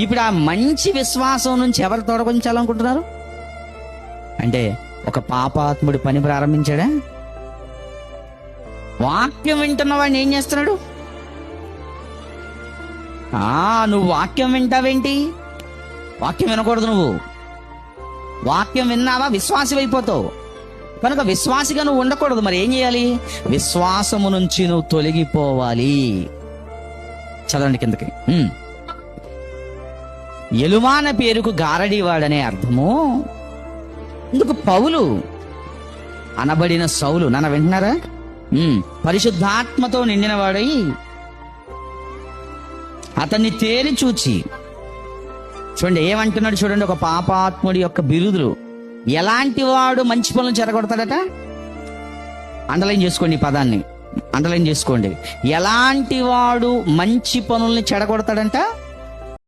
ఇప్పుడు ఆ మంచి విశ్వాసం నుంచి ఎవరు తొలగించాలనుకుంటున్నారు? అంటే ఒక పాపాత్ముడు పని ప్రారంభించాడా? వాక్యం వింటున్న వాడిని ఏం చేస్తున్నాడు? నువ్వు వాక్యం వింటావేంటి? వాక్యం వినకూడదు. నువ్వు వాక్యం విన్నావా విశ్వాసి అయిపోతావు. కనుక విశ్వాసిగా నువ్వు ఉండకూడదు. మరి ఏం చేయాలి? విశ్వాసము నుంచి నువ్వు తొలగిపోవాలి. చదవండి కిందకి. ఎలుమాన పేరుకు గారడీవాడనే అర్థము. ఇందుకు పౌలు అనబడిన సౌలు, నన్ను వింటున్నారా? పరిశుద్ధాత్మతో నిండినవాడై అతన్ని తేరి చూచి, చూడండి ఏమంటున్నాడు చూడండి. ఒక పాపాత్ముడి యొక్క బిరుదులు. ఎలాంటి వాడు మంచి పనులు చెడగొడతాడట? అండర్లైన్ చేసుకోండి, ఈ పదాన్ని అండర్లైన్ చేసుకోండి. ఎలాంటి వాడు మంచి పనుల్ని చెడగొడతాడంట?